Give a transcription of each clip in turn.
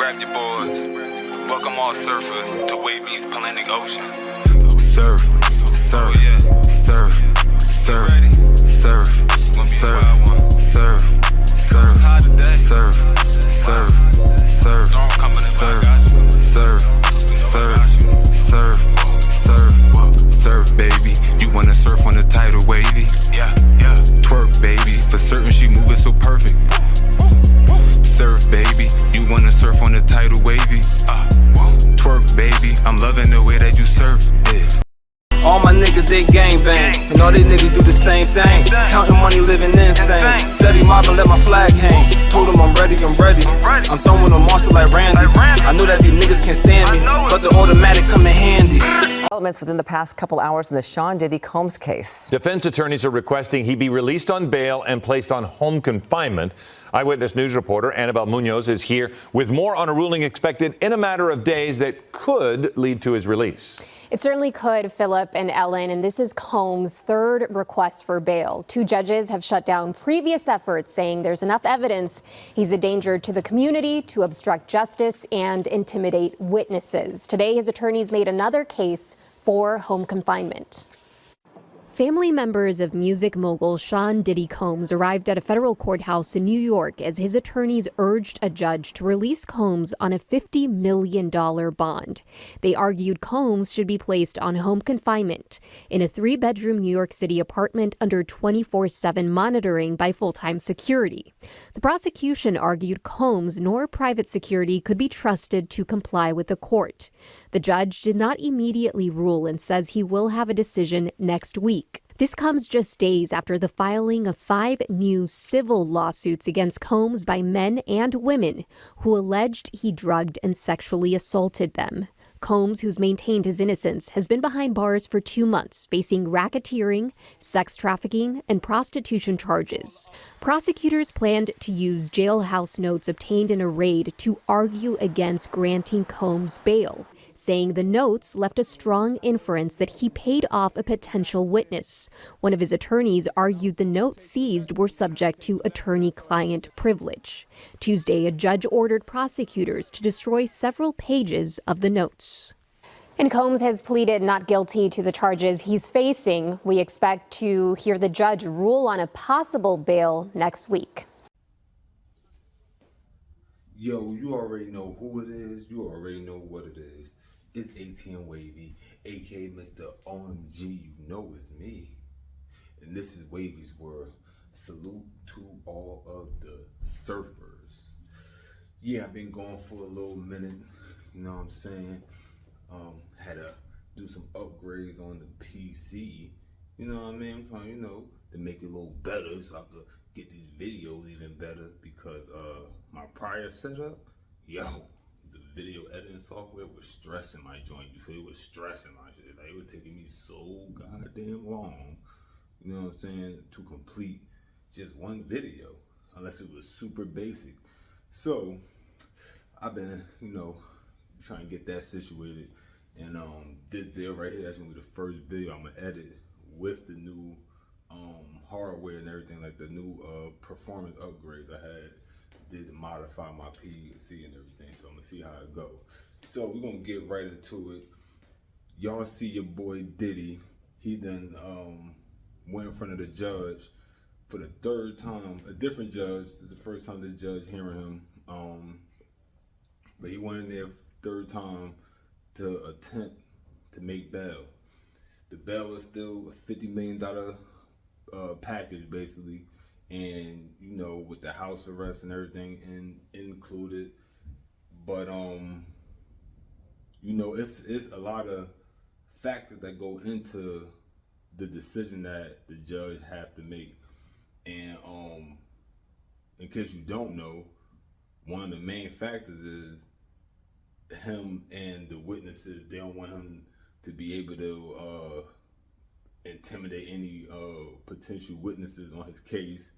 grab your boards. Welcome all surfers to Wavy's Atlantic Ocean. Surf, surf, surf, surf, surf, surf, surf, surf, surf, surf, surf, surf, surf, surf, surf, surf, baby. You wanna surf on the tidal wavy? Yeah, yeah. Twerk, baby. For certain, she moving so perfect. Surf, baby. You wanna surf on the tidal wavy? Twerk, baby. I'm loving the way that you surf it. All my niggas, they gangbang, and all these niggas do the same thing. Counting money, living insane. Steady mobbing, let my flag hang. Told them I'm ready, I'm ready. I'm throwing them monster like Randy. I know that these niggas can't stand me, but the automatic come in handy. Developments within the past couple hours in the Shawn Diddy Combs case. Defense attorneys are requesting he be released on bail and placed on home confinement. Eyewitness News reporter Annabelle Munoz is here with more on a ruling expected in a matter of days that could lead to his release. It certainly could, Philip and Ellen, and this is Combs' third request for bail. Two judges have shut down previous efforts, saying there's enough evidence he's a danger to the community to obstruct justice and intimidate witnesses. Today, his attorneys made another case for home confinement. Family members of music mogul Shawn Diddy Combs arrived at a federal courthouse in New York as his attorneys urged a judge to release Combs on a $50 million bond. They argued Combs should be placed on home confinement in a 3-bedroom New York City apartment under 24/7 monitoring by full-time security. The prosecution argued Combs nor private security could be trusted to comply with the court. The judge did not immediately rule and says he will have a decision next week. This comes just days after the filing of 5 new civil lawsuits against Combs by men and women who alleged he drugged and sexually assaulted them. Combs, who's maintained his innocence, has been behind bars for 2 months, facing racketeering, sex trafficking, and prostitution charges. Prosecutors planned to use jailhouse notes obtained in a raid to argue against granting Combs bail, saying the notes left a strong inference that he paid off a potential witness. One of his attorneys argued the notes seized were subject to attorney-client privilege. Tuesday, a judge ordered prosecutors to destroy several pages of the notes. And Combs has pleaded not guilty to the charges he's facing. We expect to hear the judge rule on a possible bail next week. Yo, you already know who it is. You already know what it is. It's ATM Wavy, aka Mr. OMG. You know it's me. And this is Wavy's World. Salute to all of the surfers. Yeah, I've been going for a little minute. You know what I'm saying? Had to do some upgrades on the PC. You know what I mean? I'm trying, to make it a little better so I could get these videos even better because my prior setup, the video editing software was stressing my joint. You feel it was stressing my shit. Like, it was taking me so goddamn long, you know what I'm saying, to complete just one video, unless it was super basic. So I've been, trying to get that situated. And this video right here, that's gonna be the first video I'm gonna edit with the new hardware and everything, like the new performance upgrades I did modify my PC and everything. So I'm gonna see how it goes. So we're gonna get right into it. Y'all see your boy Diddy. He done went in front of the judge for the 3rd time. A different judge. This is the first time the judge hearing him. But he went in there 3rd time to attempt to make bail. The bail is still a $50 million package, basically. And with the house arrest and everything included, but it's a lot of factors that go into the decision that the judge have to make. And in case you don't know, one of the main factors is him and the witnesses. They don't want him to be able to intimidate any potential witnesses on his case.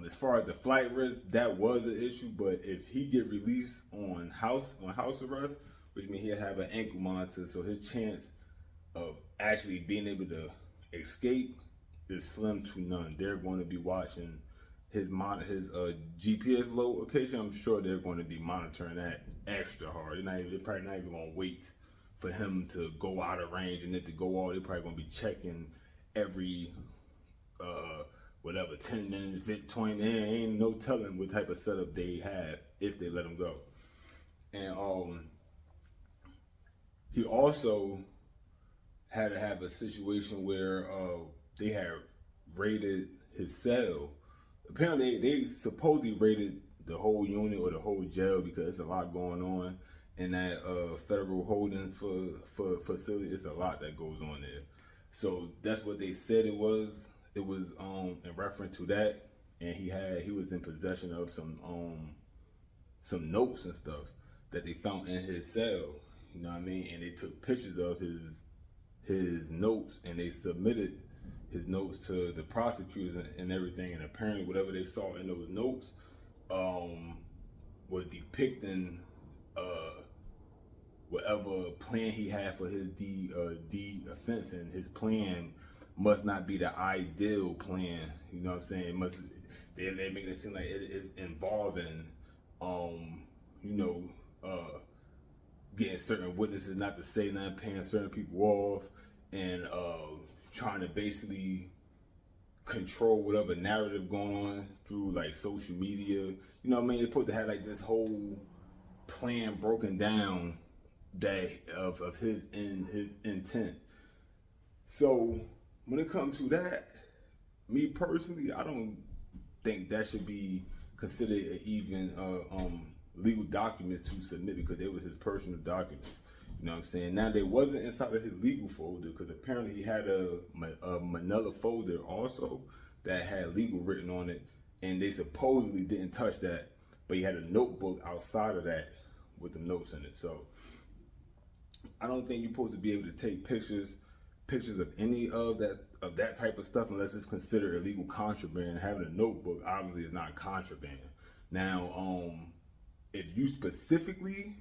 As far as the flight risk, that was an issue, but if he get released on house arrest, which means he'll have an ankle monitor, so his chance of actually being able to escape is slim to none. They're going to be watching his GPS location, I'm sure they're going to be monitoring that extra hard. They're probably not even going to wait for him to go out of range and then to go all. They're probably going to be checking every whatever 10 minutes, 20. There ain't no telling what type of setup they have if they let him go. And he also had to have a situation where they had raided his cell. Apparently, they supposedly raided the whole unit or the whole jail because there's a lot going on in that federal holding for facility. It's a lot that goes on there. So that's what they said it was. It was in reference to that, and he was in possession of some notes and stuff that they found in his cell. You know what I mean? And they took pictures of his notes and they submitted his notes to the prosecutors and everything. And apparently, whatever they saw in those notes was depicting whatever plan he had for his defense, and his plan must not be the ideal plan. You know what I'm saying? They're making it seem like it is involving, getting certain witnesses not to say nothing, paying certain people off, and trying to basically control whatever narrative going on through like social media. You know what I mean? They're supposed to have like this whole plan broken down that of his intent. So when it comes to that, me personally, I don't think that should be considered even legal documents to submit because they were his personal documents. You know what I'm saying? Now, they wasn't inside of his legal folder because apparently he had a manila folder also that had legal written on it, and they supposedly didn't touch that, but he had a notebook outside of that with the notes in it. So I don't think you're supposed to be able to take pictures of any of that type of stuff unless it's considered illegal contraband. Having a notebook obviously is not contraband. Now, if you specifically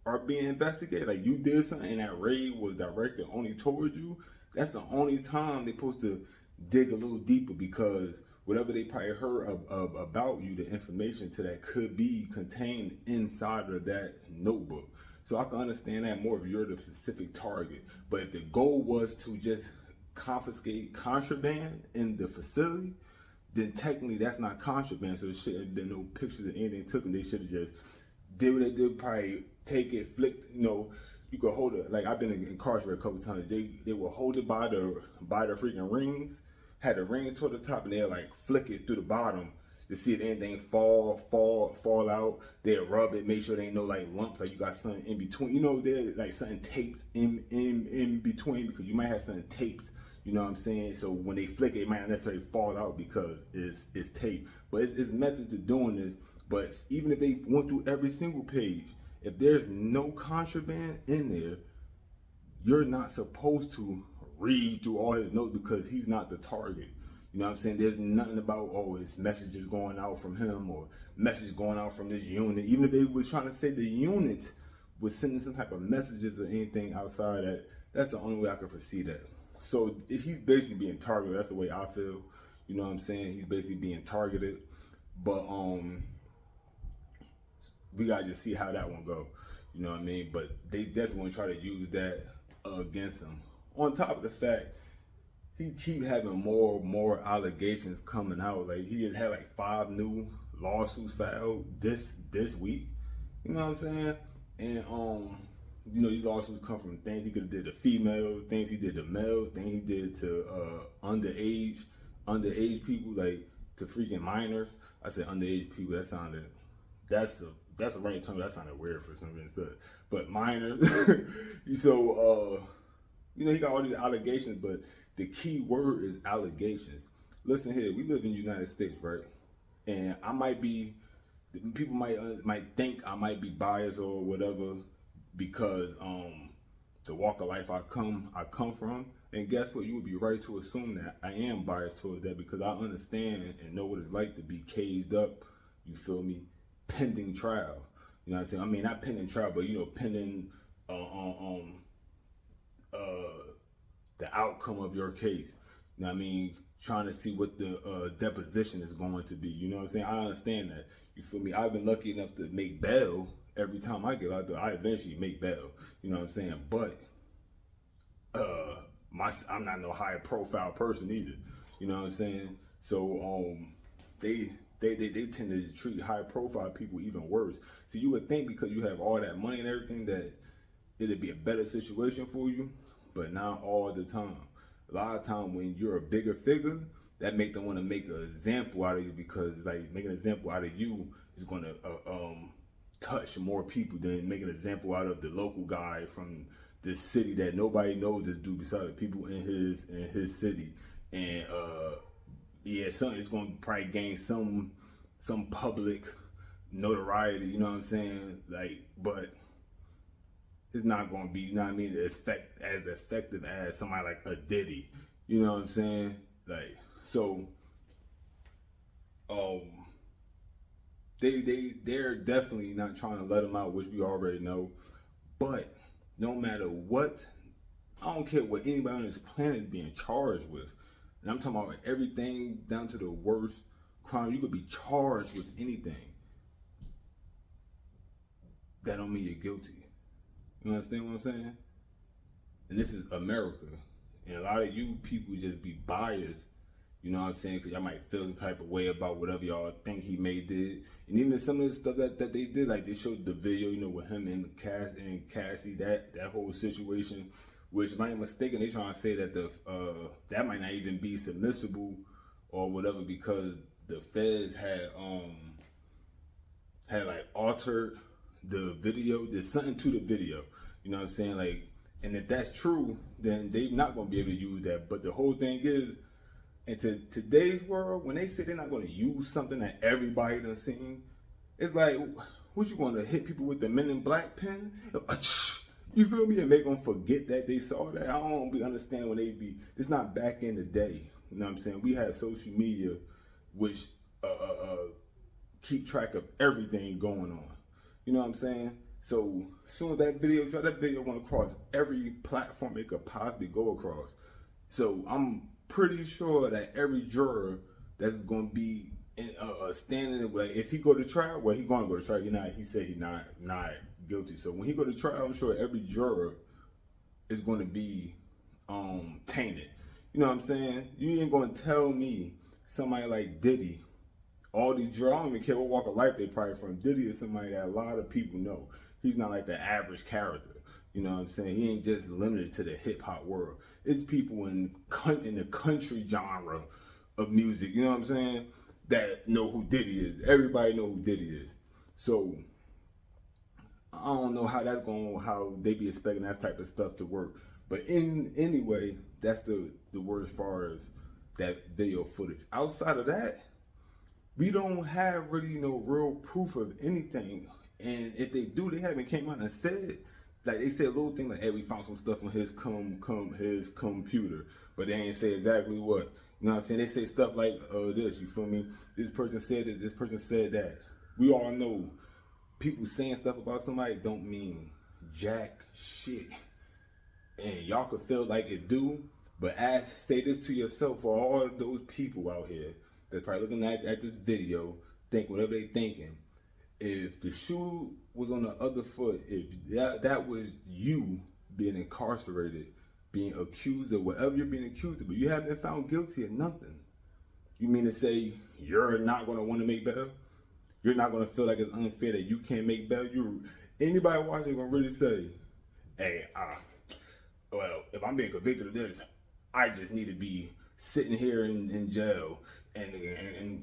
are being investigated, like you did something and that raid was directed only towards you, that's the only time they're supposed to dig a little deeper, because whatever they probably heard about you, the information to that could be contained inside of that notebook. So I can understand that more if you're the specific target. But if the goal was to just confiscate contraband in the facility, then technically that's not contraband. So there shouldn't have been no pictures of anything took, and they should have just did what they did, probably take it, flicked, you could hold it. Like I've been incarcerated a couple times. They will hold it by the freaking rings, had the rings toward the top, and they'll like flick it through the bottom to see if anything fall out. They'll rub it, make sure there ain't no like lumps, like you got something in between. There's like something taped in between, because you might have something taped. You know what I'm saying? So when they flick it, it might not necessarily fall out because it's taped. But it's methods to doing this. But even if they went through every single page, if there's no contraband in there, you're not supposed to read through all his notes because he's not the target. You know what I'm saying? There's nothing about, his messages going out from him or message going out from this unit. Even if they was trying to say the unit was sending some type of messages or anything outside that, that's the only way I could foresee that. So he's basically being targeted. That's the way I feel. You know what I'm saying? He's basically being targeted. But we gotta just see how that one go. You know what I mean? But they definitely want to try to use that against him. On top of the fact, he keep having more allegations coming out. Like he has had like 5 new lawsuits filed this week. You know what I'm saying? And these lawsuits come from things he could have did to females, things he did to males, things he did to underage people, like to freaking minors. I said underage people. That's a right term. That sounded weird for some reason. But minors. So he got all these allegations, but the key word is allegations. Listen here, we live in the United States, right? And people might think I might be biased or whatever because the walk of life I come from. And guess what? You would be right to assume that I am biased towards that because I understand and know what it's like to be caged up, you feel me, pending trial. You know what I'm saying? I mean, not pending trial, but pending the outcome of your case. You know what I mean? trying to see what the deposition is going to be. You know what I'm saying? I understand that. You feel me? I've been lucky enough to make bail every time I get out there. I eventually make bail. You know what I'm saying? But I'm not no high profile person either. You know what I'm saying? So they tend to treat high profile people even worse. So you would think because you have all that money and everything that it'd be a better situation for you, but not all the time. A lot of time when you're a bigger figure, that make them want to make an example out of you, because like making an example out of you is going to touch more people than making an example out of the local guy from this city that nobody knows this dude besides the people in his city. And yeah, it's going to probably gain some public notoriety, you know what I'm saying? Like, but it's not going to be, you know what I mean, as effective as somebody like a Diddy, you know what I'm saying? Like, so they're definitely not trying to let him out, which we already know. But no matter what, I don't care what anybody on this planet is being charged with. And I'm talking about everything down to the worst crime. You could be charged with anything. That don't mean you're guilty. You understand what I'm saying? And this is America. And a lot of you people just be biased, you know what I'm saying? Because y'all might feel some type of way about whatever y'all think he may did. And even some of the stuff that they did, like they showed the video, you know, with him and Cassie, that whole situation, which, if I'm not mistaken, they trying to say that that might not even be submissible or whatever, because the feds had like altered the video. There's something to the video, you know what I'm saying? Like, and if that's true, then they're not going to be able to use that. But the whole thing is, into today's world, when they say they're not going to use something that everybody done seen, it's like, what, you going to hit people with the Men in Black pen? You feel me? And make them forget that they saw that. I don't be understanding when they be, it's not back in the day. You know what I'm saying? We have social media, which keep track of everything going on. You know what I'm saying? So as soon as that video dropped, that video went across every platform it could possibly go across. So I'm pretty sure that every juror that's going to be standing, like, if he go to trial, well, he going to go to trial. He said he not guilty. So when he go to trial, I'm sure every juror is going to be tainted. You know what I'm saying? You ain't going to tell me somebody like Diddy, all these jurors, I don't even care what walk of life they probably from. Diddy is somebody that a lot of people know. He's not like the average character. You know what I'm saying? He ain't just limited to the hip hop world. It's people in the country genre of music, you know what I'm saying, that know who Diddy is. Everybody know who Diddy is. So I don't know how they be expecting that type of stuff to work. But anyway, that's the word as far as that video footage. Outside of that, we don't have really no real proof of anything. And if they do, they haven't came out and said, like, they said a little thing like, hey, we found some stuff on his his computer, but they ain't say exactly what. You know what I'm saying? They say stuff like this, you feel me? This person said this person said that. We all know people saying stuff about somebody don't mean jack shit. And y'all could feel like it do, but say this to yourself, for all of those people out here that's probably looking at this video, think whatever they thinking. If the shoe was on the other foot, if that was you being incarcerated, being accused of whatever you're being accused of, but you haven't been found guilty of nothing, you mean to say you're not going to want to make bail? You're not going to feel like it's unfair that you can't make bail? Anybody watching going to really say, hey, well, if I'm being convicted of this, I just need to be sitting here in jail and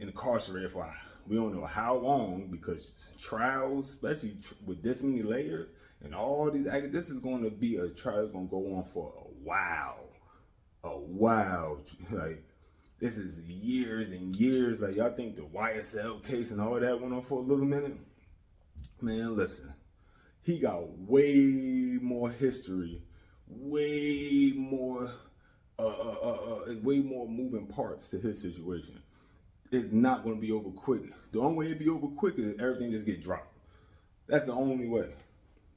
incarcerated for, we don't know how long, because trials, especially with this many layers and all these, this is going to be a trial that's going to go on for a while. Like, this is years and years. Like, y'all think the YSL case and all that went on for a little minute? Man, listen, he got way more history, way more moving parts to his situation. It's not going to be over quick. The only way it'd be over quick is everything just get dropped. That's the only way.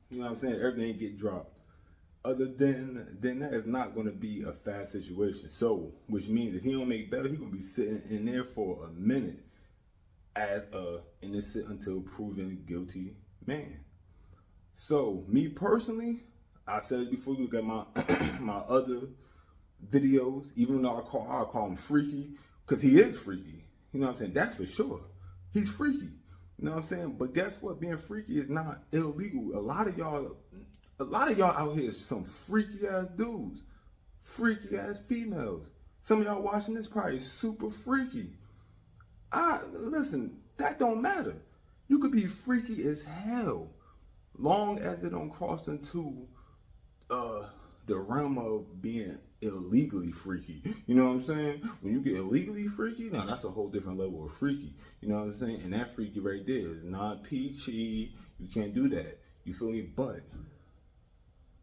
You know what I'm saying? Everything get dropped. other than that, it's not going to be a fast situation. So, which means if he don't make bail, he's going to be sitting in there for a minute as a innocent until proven guilty man. So, me personally, I've said this before. You look at my my other videos, even though I call him freaky, because he is freaky. You know what I'm saying? That's for sure. He's freaky. You know what I'm saying? But guess what? Being freaky is not illegal. A lot of y'all out here is some freaky ass dudes, freaky ass females. Some of y'all watching this probably super freaky. Listen, that don't matter. You could be freaky as hell, long as it don't cross into the realm of being illegally freaky. You know what I'm saying? When you get illegally freaky, now that's a whole different level of freaky. You know what I'm saying? And that freaky right there is not peachy. You can't do that. You feel me? But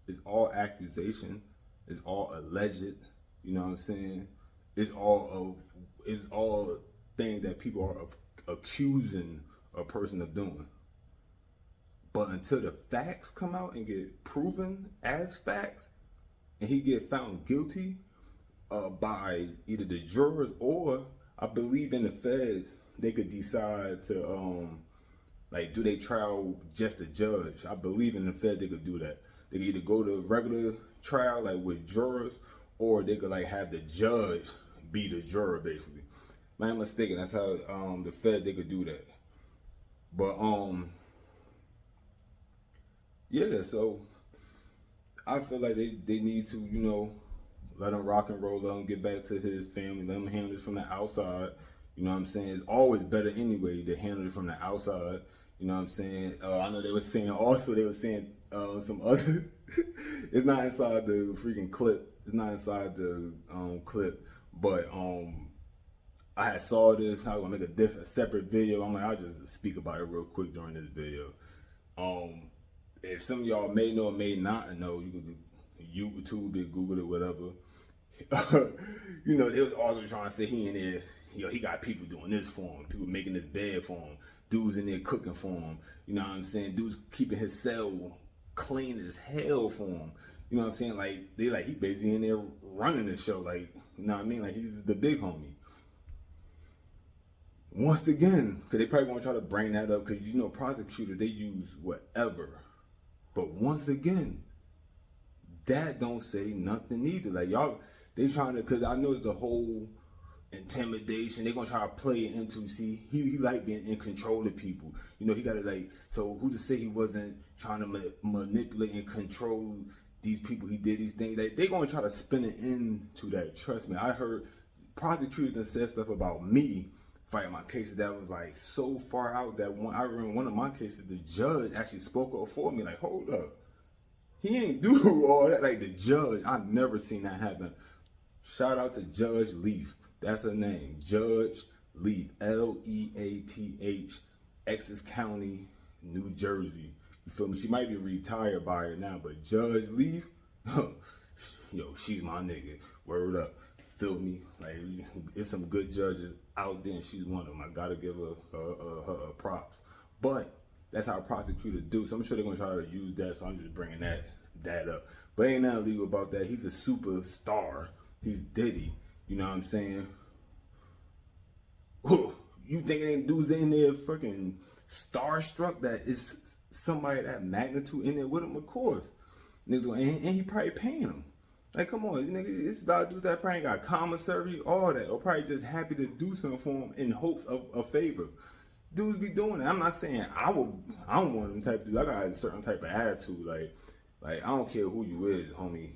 it's all accusation. It's all alleged. You know what I'm saying? It's all things that people are accusing a person of doing. But until the facts come out and get proven as facts, and he get found guilty by either the jurors or, I believe in the feds, they could decide to do they trial just a judge. I believe in the feds they could do that. They could either go to regular trial like with jurors, or they could like have the judge be the juror basically. If I'm mistaken, that's how the feds they could do that. But yeah, so I feel like they need to, you know, let him rock and roll, let him get back to his family, let him handle this from the outside. You know what I'm saying? It's always better anyway to handle it from the outside. You know what I'm saying? I know they were saying some other, it's not inside the freaking clip. It's not inside the clip, but I had saw this. I was gonna make a separate video. I'm like, I'll just speak about it real quick during this video. If some of y'all may know or may not know, you could YouTube it, Google it, whatever. You know, they was also trying to say he in there, you know, he got people doing this for him, people making his bed for him, dudes in there cooking for him. You know what I'm saying? Dudes keeping his cell clean as hell for him. You know what I'm saying? Like he basically in there running the show. Like, you know what I mean? Like he's the big homie. Once again, because they probably gonna try to bring that up, because you know prosecutors, they use whatever. But once again, that don't say nothing either. Like y'all, they trying to, because I know it's the whole intimidation. They gonna try to play it into, see, he like being in control of people. You know, he gotta like, so who to say he wasn't trying to manipulate and control these people? He did these things. Like, they gonna try to spin it into that. Trust me, I heard prosecutors that said stuff about me fighting my cases that was like so far out that I remember one of my cases, the judge actually spoke up for me. Like, hold up, he ain't do all that. Like the judge, I've never seen that happen. Shout out to Judge Leaf. That's her name, Judge Leaf, Leath, Essex County, New Jersey. You feel me? She might be retired by it now, but Judge Leaf, yo, she's my nigga. Word up. Feel me? Like, there's some good judges out there, and she's one of them. I gotta give her props. But that's how prosecutors do. So I'm sure they're gonna try to use that. So I'm just bringing that up. But ain't nothing illegal about that. He's a superstar. He's Diddy. You know what I'm saying? You thinking dudes in there fucking starstruck that is somebody that magnitude in there with him? Of course. And he probably paying him. Like, come on, nigga, this dude that probably got commissary, all that, or probably just happy to do something for him in hopes of a favor. Dudes be doing it. I'm not saying I'm one of them type of dudes. I got a certain type of attitude. Like I don't care who you is, homie.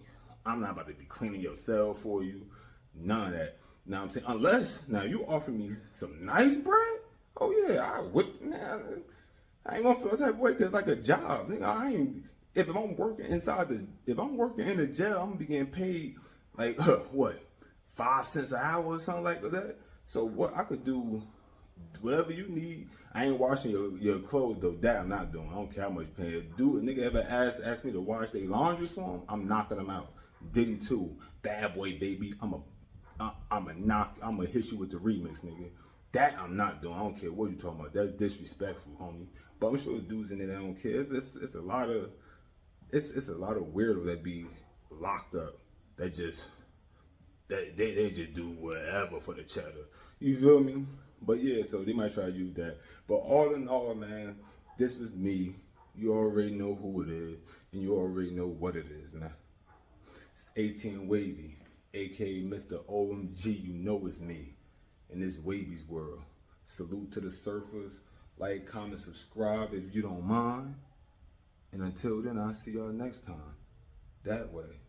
I'm not about to be cleaning your cell for you. None of that. Now I'm saying, unless now you offer me some nice bread. Oh yeah, I ain't gonna feel the type of way because it's like a job. Nigga, If I'm working in the jail, I'm gonna be getting paid like what, 5 cents an hour or something like that. So what I could do, whatever you need. I ain't washing your clothes though. That I'm not doing. I don't care how much you pay. Do a nigga ever ask me to wash their laundry for him? I'm knocking them out. Diddy too. Bad boy baby. I'm gonna hit you with the remix, nigga. That I'm not doing. I don't care what you talking about. That's disrespectful, homie. But I'm sure dudes in there that don't care. It's a lot of it's a lot of weirdos that be locked up that just they just do whatever for the cheddar. You feel me? But yeah, so they might try to use that. But all in all, man, this was me. You already know who it is, and you already know what it is, man. It's 18 Wavy, aka Mr. OMG. You know it's me in this Wavy's world. Salute to the surfers. Like, comment, subscribe if you don't mind. And until then, I'll see y'all next time. That way.